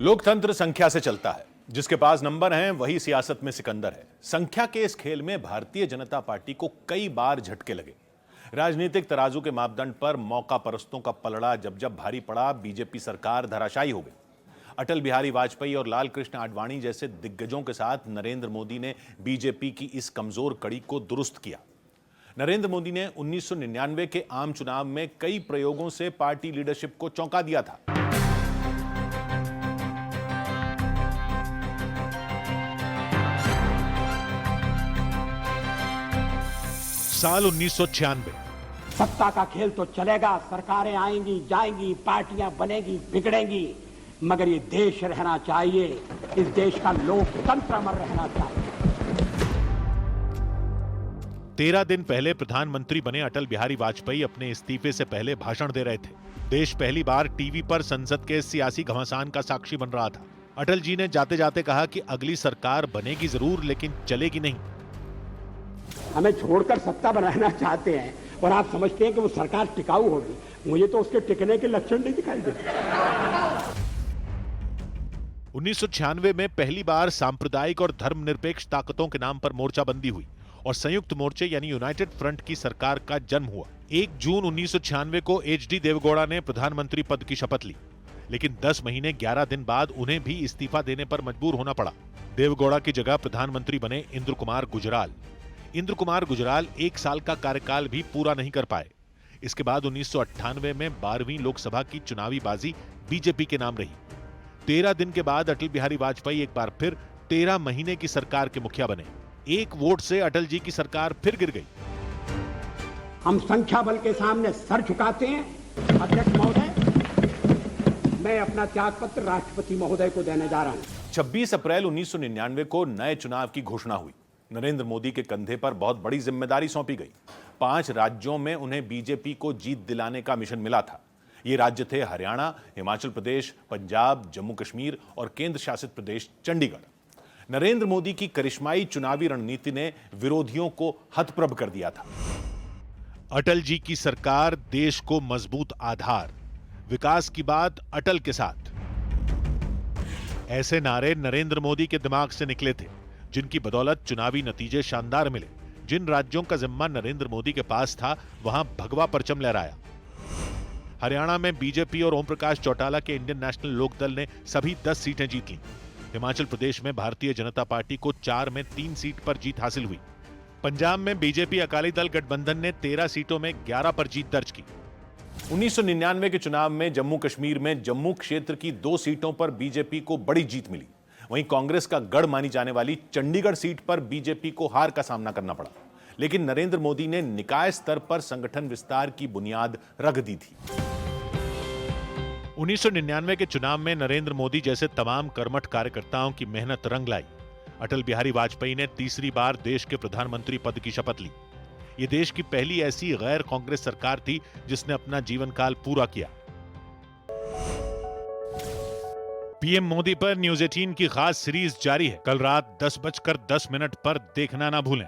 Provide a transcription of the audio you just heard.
लोकतंत्र संख्या से चलता है। जिसके पास नंबर हैं वही सियासत में सिकंदर है। संख्या के इस खेल में भारतीय जनता पार्टी को कई बार झटके लगे। राजनीतिक तराजू के मापदंड पर मौका परस्तों का पलड़ा जब जब भारी पड़ा, बीजेपी सरकार धराशायी हो गई। अटल बिहारी वाजपेयी और लाल कृष्ण आडवाणी जैसे दिग्गजों के साथ नरेंद्र मोदी ने बीजेपी की इस कमजोर कड़ी को दुरुस्त किया। नरेंद्र मोदी ने 1999 के आम चुनाव में कई प्रयोगों से पार्टी लीडरशिप को चौंका दिया था। साल 1996। सत्ता का खेल तो चलेगा, सरकारें आएंगी जाएंगी, पार्टियां बनेगी बिगड़ेंगी, मगर ये देश रहना चाहिए। इस देश का लोकतंत्र अमर रहना चाहिए। 13 दिन पहले प्रधानमंत्री बने अटल बिहारी वाजपेयी अपने इस्तीफे से पहले भाषण दे रहे थे। देश पहली बार टीवी पर संसद के सियासी घमासान का साक्षी बन रहा था। अटल जी ने जाते जाते कहा कि अगली सरकार बनेगी जरूर, लेकिन चलेगी नहीं। हमें छोड़कर सत्ता बनाना चाहते हैं और आप समझते हैं कि वो सरकार टिकाऊ होगी। मुझे तो उसके टिकने के लक्षण नहीं दिखाई देते। 1996 में पहली बार सांप्रदायिक और धर्मनिरपेक्ष ताकतों के नाम पर मोर्चाबंदी हुई और संयुक्त मोर्चे यानी यूनाइटेड फ्रंट की सरकार का जन्म हुआ। 1 जून 1996 को एचडी देवेगौड़ा ने प्रधानमंत्री पद की शपथ ली, लेकिन 10 महीने 11 दिन बाद उन्हें भी इस्तीफा देने पर मजबूर होना पड़ा। देवेगौड़ा की जगह प्रधानमंत्री बने इंद्र कुमार गुजराल। इंद्र कुमार गुजराल 1 साल का कार्यकाल भी पूरा नहीं कर पाए। इसके बाद 1998 में 12वीं लोकसभा की चुनावी बाजी बीजेपी के नाम रही। 13 दिन के बाद अटल बिहारी वाजपेयी एक बार फिर 13 महीने की सरकार के मुखिया बने। 1 वोट से अटल जी की सरकार फिर गिर गई। हम संख्या बल के सामने सर झुकाते हैं। अध्यक्ष महोदय, मैं अपना त्यागपत्र राष्ट्रपति महोदय को देने जा रहा हूं। 26 अप्रैल 1999 को नए चुनाव की घोषणा हुई। नरेंद्र मोदी के कंधे पर बहुत बड़ी जिम्मेदारी सौंपी गई। 5 राज्यों में उन्हें बीजेपी को जीत दिलाने का मिशन मिला था। ये राज्य थे हरियाणा, हिमाचल प्रदेश, पंजाब, जम्मू कश्मीर और केंद्र शासित प्रदेश चंडीगढ़। नरेंद्र मोदी की करिश्माई चुनावी रणनीति ने विरोधियों को हतप्रभ कर दिया था। अटल जी की सरकार, देश को मजबूत आधार, विकास की बात अटल के साथ। ऐसे नारे नरेंद्र मोदी के दिमाग से निकले थे, जिनकी बदौलत चुनावी नतीजे शानदार मिले। जिन राज्यों का जिम्मा नरेंद्र मोदी के पास था, वहां भगवा परचम लहराया। हरियाणा में बीजेपी और ओम प्रकाश चौटाला के इंडियन नेशनल लोकदल ने सभी 10 सीटें जीत लीं। हिमाचल प्रदेश में भारतीय जनता पार्टी को 4 में 3 सीट पर जीत हासिल हुई। पंजाब में बीजेपी अकाली दल गठबंधन ने 13 सीटों में 11 पर जीत दर्ज की। 1999 के चुनाव में जम्मू कश्मीर में जम्मू क्षेत्र की 2 सीटों पर बीजेपी को बड़ी जीत मिली। वहीं कांग्रेस का गढ़ मानी जाने वाली चंडीगढ़ सीट पर बीजेपी को हार का सामना करना पड़ा, लेकिन नरेंद्र मोदी ने निकाय स्तर पर संगठन विस्तार की बुनियाद रख दी थी। 1999 के चुनाव में नरेंद्र मोदी जैसे तमाम कर्मठ कार्यकर्ताओं की मेहनत रंग लाई। अटल बिहारी वाजपेयी ने तीसरी बार देश के प्रधानमंत्री पद की शपथ ली। यह देश की पहली ऐसी गैर कांग्रेस सरकार थी जिसने अपना जीवन काल पूरा किया। पीएम मोदी पर न्यूज़ 18 की खास सीरीज जारी है। कल रात 10:10 पर देखना ना भूलें।